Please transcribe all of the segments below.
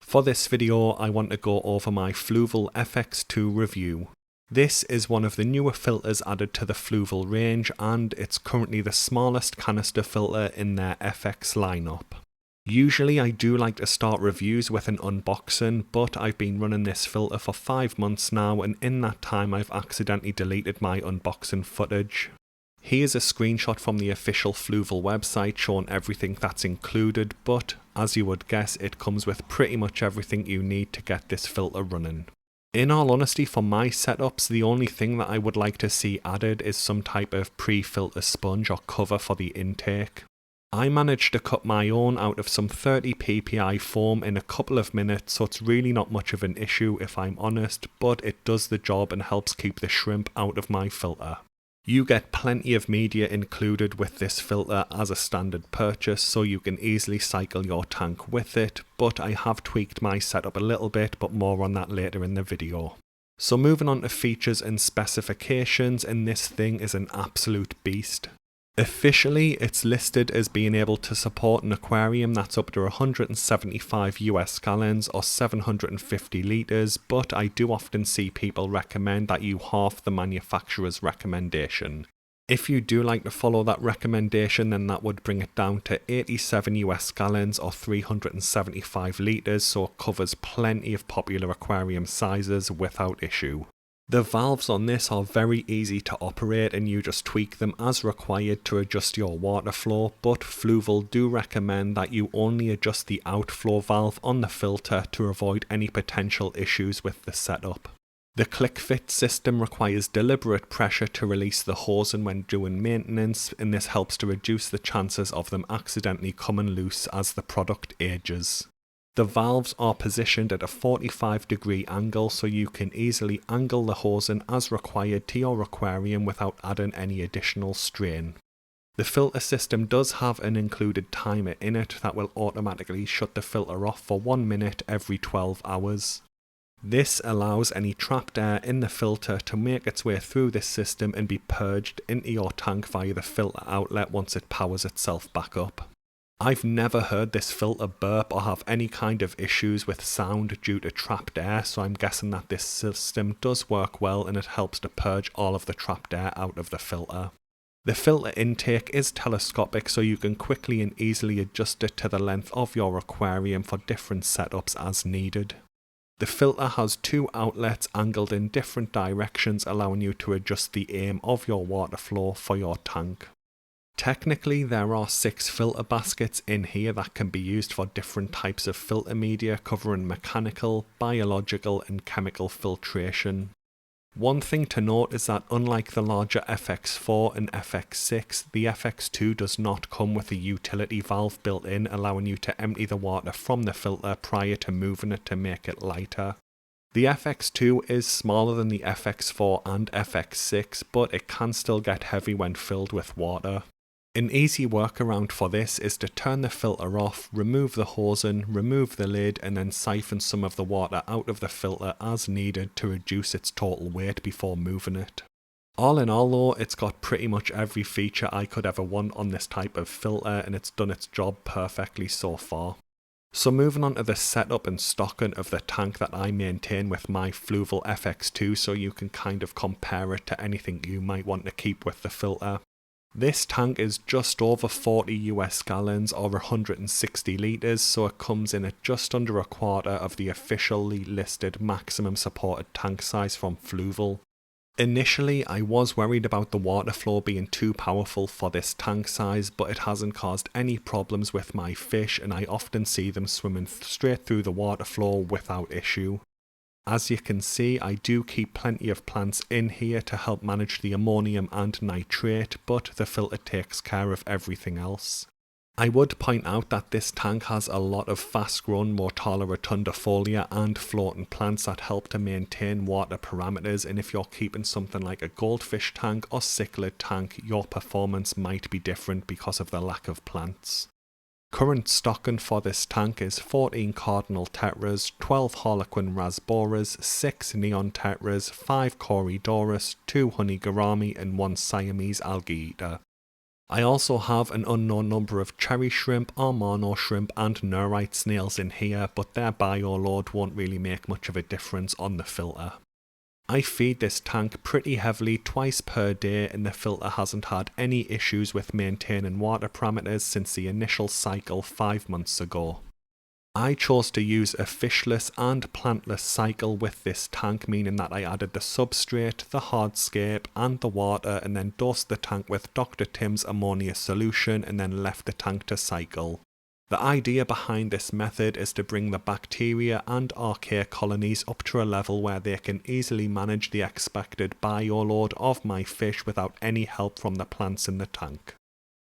For this video, I want to go over my Fluval FX2 review. This is one of the newer filters added to the Fluval range, and it's currently the smallest canister filter in their FX lineup. Usually I do like to start reviews with an unboxing, but I've been running this filter for 5 months now, and in that time I've accidentally deleted my unboxing footage. Here's a screenshot from the official Fluval website showing everything that's included, but as you would guess, it comes with pretty much everything you need to get this filter running. In all honesty, for my setups, the only thing that I would like to see added is some type of pre-filter sponge or cover for the intake. I managed to cut my own out of some 30 ppi foam in a couple of minutes, so it's really not much of an issue if I'm honest, but it does the job and helps keep the shrimp out of my filter. You get plenty of media included with this filter as a standard purchase, so you can easily cycle your tank with it, but I have tweaked my setup a little bit, but more on that later in the video. So moving on to features and specifications, and this thing is an absolute beast. Officially, it's listed as being able to support an aquarium that's up to 175 US gallons or 750 litres, but I do often see people recommend that you halve the manufacturer's recommendation. If you do like to follow that recommendation, then that would bring it down to 87 US gallons or 375 litres, so it covers plenty of popular aquarium sizes without issue. The valves on this are very easy to operate and you just tweak them as required to adjust your water flow, but Fluval do recommend that you only adjust the outflow valve on the filter to avoid any potential issues with the setup. The click fit system requires deliberate pressure to release the hosing when doing maintenance, and this helps to reduce the chances of them accidentally coming loose as the product ages. The valves are positioned at a 45-degree angle, so you can easily angle the hosing as required to your aquarium without adding any additional strain. The filter system does have an included timer in it that will automatically shut the filter off for 1 minute every 12 hours. This allows any trapped air in the filter to make its way through this system and be purged into your tank via the filter outlet once it powers itself back up. I've never heard this filter burp or have any kind of issues with sound due to trapped air, so I'm guessing that this system does work well and it helps to purge all of the trapped air out of the filter. The filter intake is telescopic, so you can quickly and easily adjust it to the length of your aquarium for different setups as needed. The filter has 2 outlets angled in different directions, allowing you to adjust the aim of your water flow for your tank. Technically, there are 6 filter baskets in here that can be used for different types of filter media, covering mechanical, biological and chemical filtration. One thing to note is that unlike the larger FX4 and FX6, the FX2 does not come with a utility valve built in, allowing you to empty the water from the filter prior to moving it to make it lighter. The FX2 is smaller than the FX4 and FX6, but it can still get heavy when filled with water. An easy workaround for this is to turn the filter off, remove the hosing, remove the lid, and then siphon some of the water out of the filter as needed to reduce its total weight before moving it. All in all though, it's got pretty much every feature I could ever want on this type of filter, and it's done its job perfectly so far. So moving on to the setup and stocking of the tank that I maintain with my Fluval FX2, so you can kind of compare it to anything you might want to keep with the filter. This tank is just over 40 US gallons or 160 litres, so it comes in at just under a quarter of the officially listed maximum supported tank size from Fluval. Initially, I was worried about the water flow being too powerful for this tank size, but it hasn't caused any problems with my fish, and I often see them swimming straight through the water flow without issue. As you can see, I do keep plenty of plants in here to help manage the ammonium and nitrate, but the filter takes care of everything else. I would point out that this tank has a lot of fast-grown Mortala rotundifolia and floating plants that help to maintain water parameters, and if you're keeping something like a goldfish tank or cichlid tank, your performance might be different because of the lack of plants. Current stocking for this tank is 14 cardinal tetras, 12 harlequin rasboras, 6 neon tetras, 5 corydoras, 2 honey gourami and 1 Siamese algae eater. I also have an unknown number of cherry shrimp, Armano shrimp and neurite snails in here, but their bioload won't really make much of a difference on the filter. I feed this tank pretty heavily twice per day and the filter hasn't had any issues with maintaining water parameters since the initial cycle 5 months ago. I chose to use a fishless and plantless cycle with this tank, meaning that I added the substrate, the hardscape and the water and then dosed the tank with Dr. Tim's ammonia solution and then left the tank to cycle. The idea behind this method is to bring the bacteria and archaea colonies up to a level where they can easily manage the expected bioload of my fish without any help from the plants in the tank.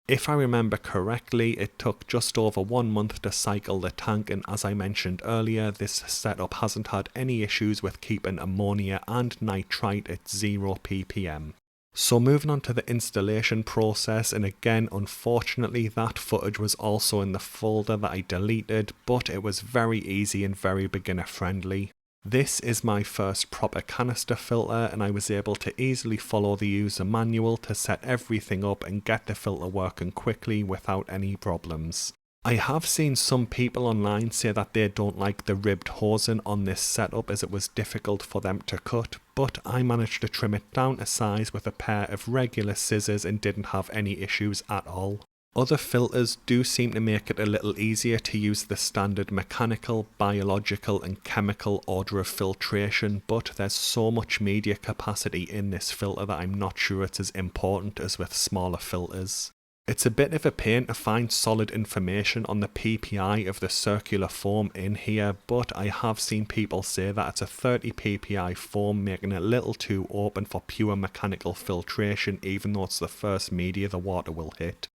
If I remember correctly, it took just over 1 month to cycle the tank, and as I mentioned earlier, this setup hasn't had any issues with keeping ammonia and nitrite at 0 ppm. So moving on to the installation process, and again unfortunately that footage was also in the folder that I deleted, but it was very easy and very beginner friendly. This is my first proper canister filter and I was able to easily follow the user manual to set everything up and get the filter working quickly without any problems. I have seen some people online say that they don't like the ribbed hosing on this setup as it was difficult for them to cut, but I managed to trim it down to size with a pair of regular scissors and didn't have any issues at all. Other filters do seem to make it a little easier to use the standard mechanical, biological and chemical order of filtration, but there's so much media capacity in this filter that I'm not sure it's as important as with smaller filters. It's a bit of a pain to find solid information on the PPI of the circular foam in here, but I have seen people say that it's a 30 PPI foam, making it a little too open for pure mechanical filtration even though it's the first media the water will hit.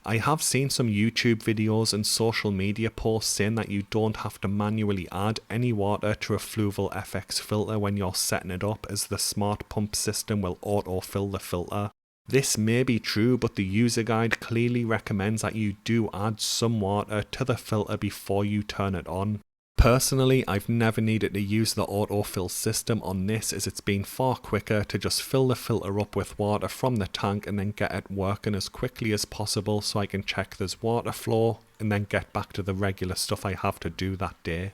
I have seen some YouTube videos and social media posts saying that you don't have to manually add any water to a Fluval FX filter when you're setting it up, as the smart pump system will autofill the filter. This may be true, but the user guide clearly recommends that you do add some water to the filter before you turn it on. Personally, I've never needed to use the autofill system on this, as it's been far quicker to just fill the filter up with water from the tank and then get it working as quickly as possible so I can check there's water flow and then get back to the regular stuff I have to do that day.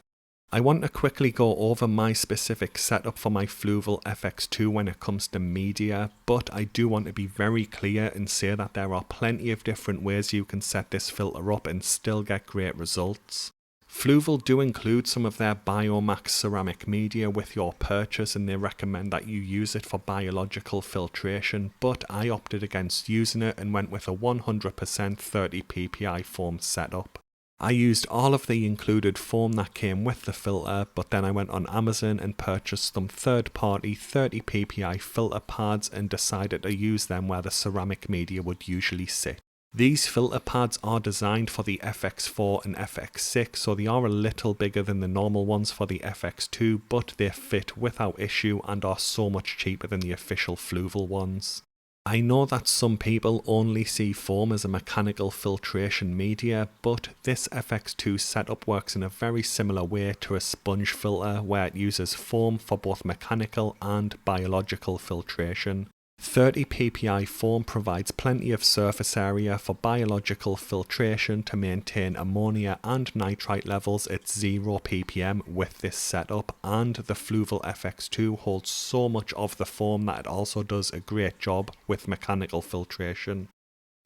I want to quickly go over my specific setup for my Fluval FX2 when it comes to media, but I do want to be very clear and say that there are plenty of different ways you can set this filter up and still get great results. Fluval do include some of their Biomax ceramic media with your purchase and they recommend that you use it for biological filtration, but I opted against using it and went with a 100% 30 ppi foam setup. I used all of the included foam that came with the filter, but then I went on Amazon and purchased some third-party 30 ppi filter pads and decided to use them where the ceramic media would usually sit. These filter pads are designed for the FX4 and FX6, so they are a little bigger than the normal ones for the FX2, but they fit without issue and are so much cheaper than the official Fluval ones. I know that some people only see foam as a mechanical filtration media, but this FX2 setup works in a very similar way to a sponge filter where it uses foam for both mechanical and biological filtration. 30 ppi foam provides plenty of surface area for biological filtration to maintain ammonia and nitrite levels at 0 ppm with this setup, and the Fluval FX2 holds so much of the foam that it also does a great job with mechanical filtration.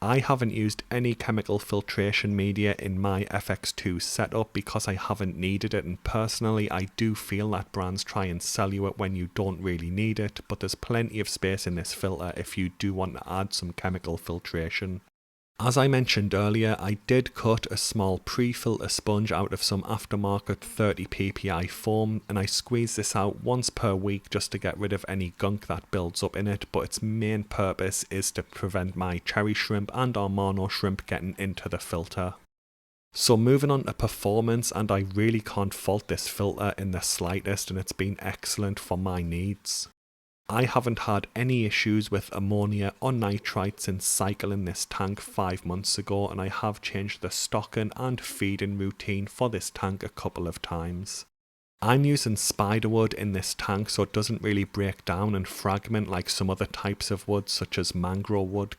I haven't used any chemical filtration media in my FX2 setup because I haven't needed it, and personally I do feel that brands try and sell you it when you don't really need it, but there's plenty of space in this filter if you do want to add some chemical filtration. As I mentioned earlier, I did cut a small pre-filter sponge out of some aftermarket 30 ppi foam, and I squeeze this out once per week just to get rid of any gunk that builds up in it, but its main purpose is to prevent my cherry shrimp and Armano shrimp getting into the filter. So moving on to performance, and I really can't fault this filter in the slightest, and it's been excellent for my needs. I haven't had any issues with ammonia or nitrite since cycling this tank 5 months ago, and I have changed the stocking and feeding routine for this tank a couple of times. I'm using spiderwood in this tank so it doesn't really break down and fragment like some other types of wood such as mangrove wood.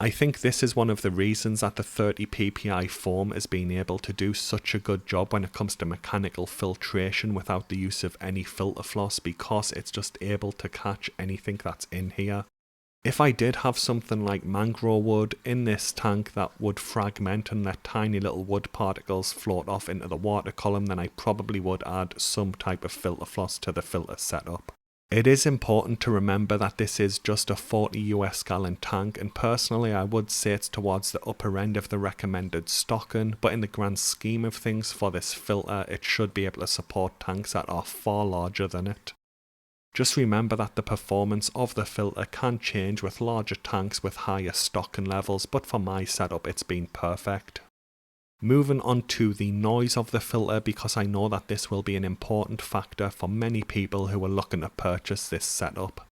I think this is one of the reasons that the 30 ppi foam is being able to do such a good job when it comes to mechanical filtration without the use of any filter floss, because it's just able to catch anything that's in here. If I did have something like mangrove wood in this tank that would fragment and let tiny little wood particles float off into the water column, then I probably would add some type of filter floss to the filter setup. It is important to remember that this is just a 40 US gallon tank, and personally I would say it's towards the upper end of the recommended stocking, but in the grand scheme of things for this filter it should be able to support tanks that are far larger than it. Just remember that the performance of the filter can change with larger tanks with higher stocking levels, but for my setup it's been perfect. Moving on to the noise of the filter, because I know that this will be an important factor for many people who are looking to purchase this setup.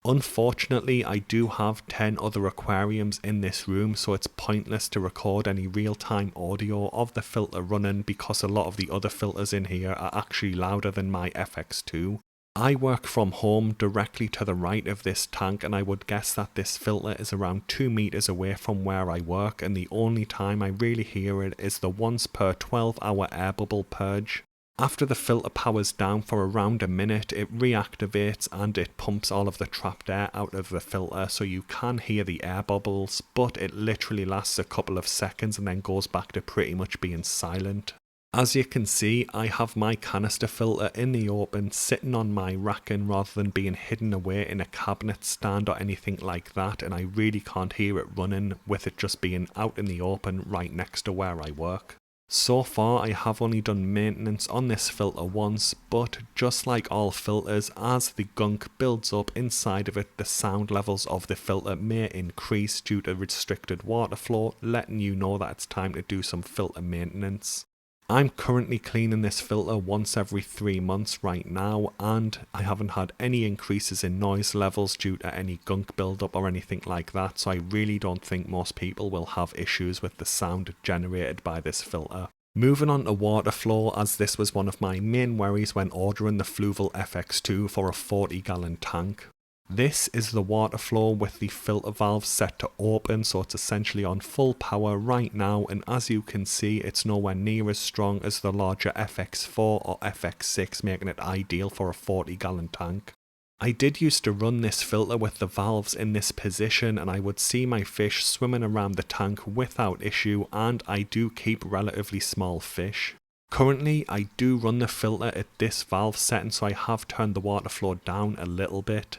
Unfortunately, I do have 10 other aquariums in this room, so it's pointless to record any real-time audio of the filter running because a lot of the other filters in here are actually louder than my FX2. I work from home directly to the right of this tank, and I would guess that this filter is around 2 meters away from where I work, and the only time I really hear it is the once per 12-hour air bubble purge. After the filter powers down for around a minute, it reactivates and it pumps all of the trapped air out of the filter, so you can hear the air bubbles, but it literally lasts a couple of seconds and then goes back to pretty much being silent. As you can see, I have my canister filter in the open sitting on my racking rather than being hidden away in a cabinet stand or anything like that, and I really can't hear it running with it just being out in the open right next to where I work. So far I have only done maintenance on this filter once, but just like all filters, as the gunk builds up inside of it, the sound levels of the filter may increase due to restricted water flow, letting you know that it's time to do some filter maintenance. I'm currently cleaning this filter once every 3 months right now, and I haven't had any increases in noise levels due to any gunk buildup or anything like that, so I really don't think most people will have issues with the sound generated by this filter. Moving on to water flow, as this was one of my main worries when ordering the Fluval FX2 for a 40 gallon tank. This is the water flow with the filter valve set to open, so it's essentially on full power right now, and as you can see it's nowhere near as strong as the larger FX4 or FX6, making it ideal for a 40 gallon tank. I did used to run this filter with the valves in this position, and I would see my fish swimming around the tank without issue, and I do keep relatively small fish. Currently I do run the filter at this valve setting, so I have turned the water flow down a little bit.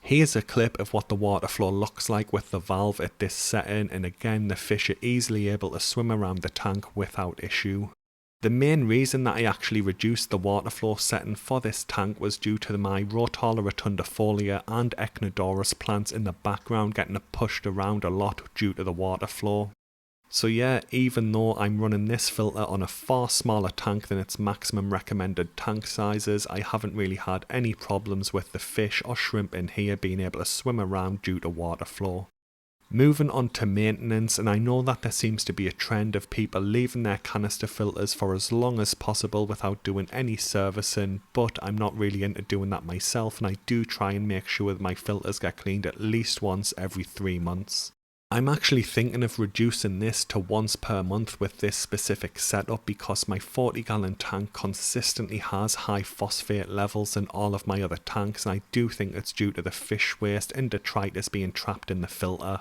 Here's a clip of what the water flow looks like with the valve at this setting, and again the fish are easily able to swim around the tank without issue. The main reason that I actually reduced the water flow setting for this tank was due to my Rotala rotundifolia and Echinodorus plants in the background getting pushed around a lot due to the water flow. So yeah, even though I'm running this filter on a far smaller tank than its maximum recommended tank sizes, I haven't really had any problems with the fish or shrimp in here being able to swim around due to water flow. Moving on to maintenance, and I know that there seems to be a trend of people leaving their canister filters for as long as possible without doing any servicing, but I'm not really into doing that myself, and I do try and make sure that my filters get cleaned at least once every 3 months. I'm actually thinking of reducing this to once per month with this specific setup, because my 40 gallon tank consistently has high phosphate levels in all of my other tanks, and I do think it's due to the fish waste and detritus being trapped in the filter.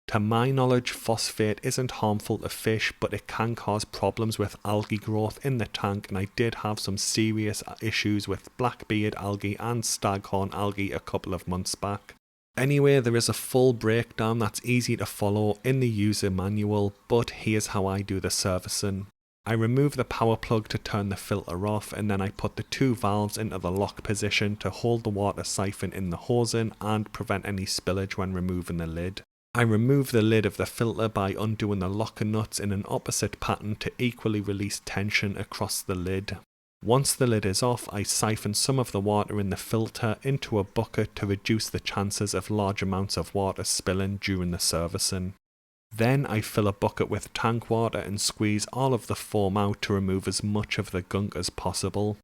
To my knowledge, phosphate isn't harmful to fish, but it can cause problems with algae growth in the tank, and I did have some serious issues with blackbeard algae and staghorn algae a couple of months back. Anyway, there is a full breakdown that's easy to follow in the user manual, but here's how I do the servicing. I remove the power plug to turn the filter off, and then I put the 2 valves into the lock position to hold the water siphon in the hosing and prevent any spillage when removing the lid. I remove the lid of the filter by undoing the locker nuts in an opposite pattern to equally release tension across the lid. Once the lid is off, I siphon some of the water in the filter into a bucket to reduce the chances of large amounts of water spilling during the servicing. Then I fill a bucket with tank water and squeeze all of the foam out to remove as much of the gunk as possible.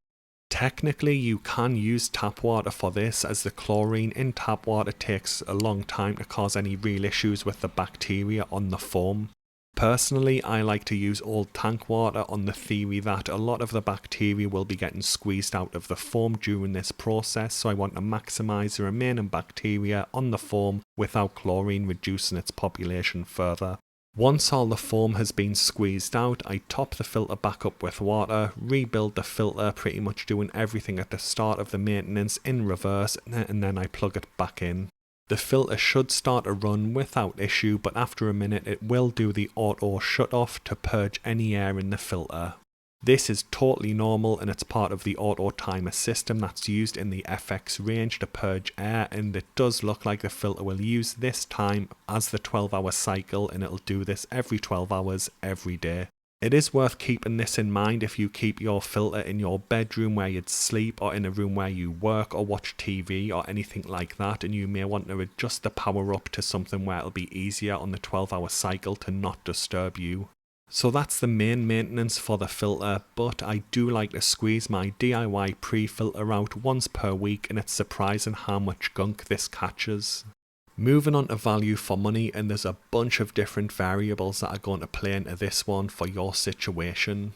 Technically you can use tap water for this, as the chlorine in tap water takes a long time to cause any real issues with the bacteria on the foam. Personally, I like to use old tank water on the theory that a lot of the bacteria will be getting squeezed out of the foam during this process, so I want to maximise the remaining bacteria on the foam without chlorine reducing its population further. Once all the foam has been squeezed out, I top the filter back up with water, rebuild the filter, pretty much doing everything at the start of the maintenance in reverse, and then I plug it back in. The filter should start to run without issue, but after a minute it will do the auto shut off to purge any air in the filter. This is totally normal, and it's part of the auto timer system that's used in the FX range to purge air, and it does look like the filter will use this time as the 12-hour cycle, and it'll do this every 12 hours every day. It is worth keeping this in mind if you keep your filter in your bedroom where you'd sleep, or in a room where you work or watch TV or anything like that, and you may want to adjust the power up to something where it'll be easier on the 12-hour cycle to not disturb you. So that's the main maintenance for the filter, but I do like to squeeze my DIY pre-filter out once per week, and it's surprising how much gunk this catches. Moving on to value for money, and there's a bunch of different variables that are going to play into this one for your situation.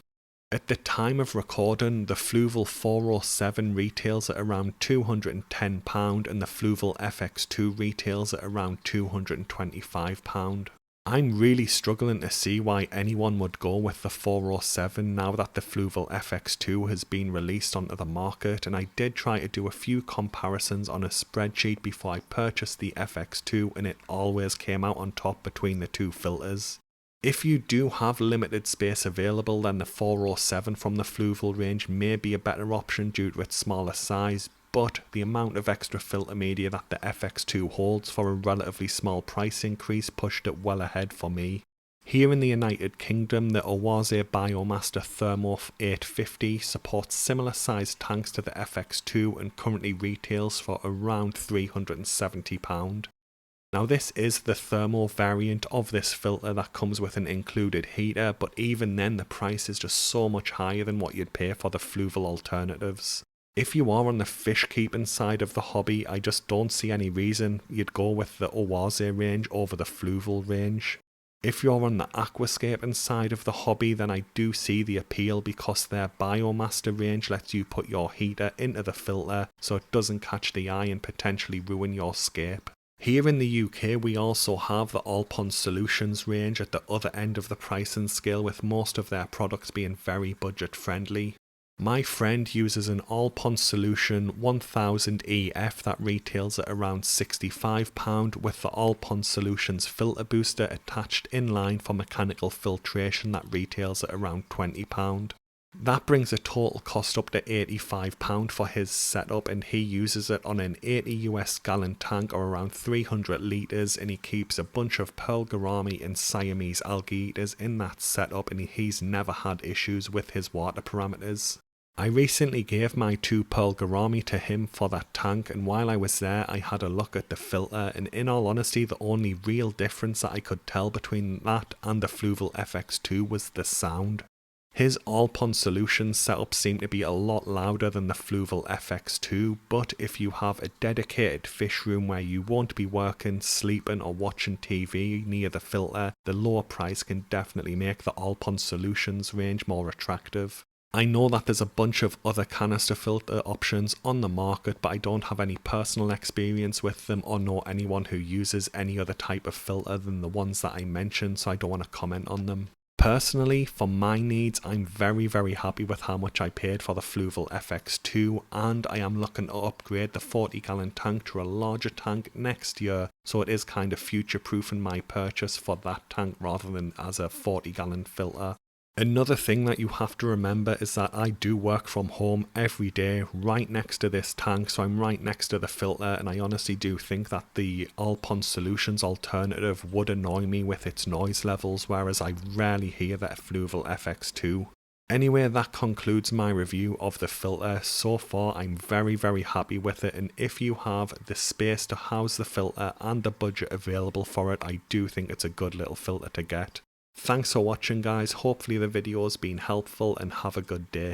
At the time of recording, the Fluval 407 retails at around £210 and the Fluval FX2 retails at around £225. I'm really struggling to see why anyone would go with the 407 now that the Fluval FX2 has been released onto the market, and I did try to do a few comparisons on a spreadsheet before I purchased the FX2, and it always came out on top between the two filters. If you do have limited space available, then the 407 from the Fluval range may be a better option due to its smaller size, but the amount of extra filter media that the FX2 holds for a relatively small price increase pushed it well ahead for me. Here in the United Kingdom, the Oase Biomaster Thermorph 850 supports similar sized tanks to the FX2 and currently retails for around £370. Now this is the thermal variant of this filter that comes with an included heater, but even then the price is just so much higher than what you'd pay for the Fluval alternatives. If you are on the fish keeping side of the hobby, I just don't see any reason you'd go with the Oase range over the Fluval range. If you're on the aquascaping side of the hobby, then I do see the appeal because their Biomaster range lets you put your heater into the filter so it doesn't catch the eye and potentially ruin your scape. Here in the UK, we also have the All Pond Solutions range at the other end of the pricing scale, with most of their products being very budget friendly. My friend uses an All Pond Solution 1000 EF that retails at around £65 with the All Pond Solutions filter booster attached in line for mechanical filtration that retails at around £20. That brings a total cost up to £85 for his setup, and he uses it on an 80 US gallon tank or around 300 litres, and he keeps a bunch of pearl gourami and Siamese algae eaters in that setup, and he's never had issues with his water parameters. I recently gave my 2 pearl gourami to him for that tank, and while I was there I had a look at the filter, and in all honesty the only real difference that I could tell between that and the Fluval FX2 was the sound. His All Pond Solutions setup seemed to be a lot louder than the Fluval FX2, but if you have a dedicated fish room where you won't be working, sleeping or watching TV near the filter, the lower price can definitely make the All Pond Solutions range more attractive. I know that there's a bunch of other canister filter options on the market, but I don't have any personal experience with them or know anyone who uses any other type of filter than the ones that I mentioned, so I don't want to comment on them. Personally, for my needs, I'm very happy with how much I paid for the Fluval FX2, and I am looking to upgrade the 40 gallon tank to a larger tank next year, so it is kind of future proofing my purchase for that tank rather than as a 40 gallon filter. Another thing that you have to remember is that I do work from home every day right next to this tank, so I'm right next to the filter, and I honestly do think that the All Pond Solutions alternative would annoy me with its noise levels, whereas I rarely hear the Fluval FX2. Anyway, that concludes my review of the filter. So far I'm very happy with it, and if you have the space to house the filter and the budget available for it, I do think it's a good little filter to get. Thanks for watching guys, hopefully the video has been helpful and have a good day.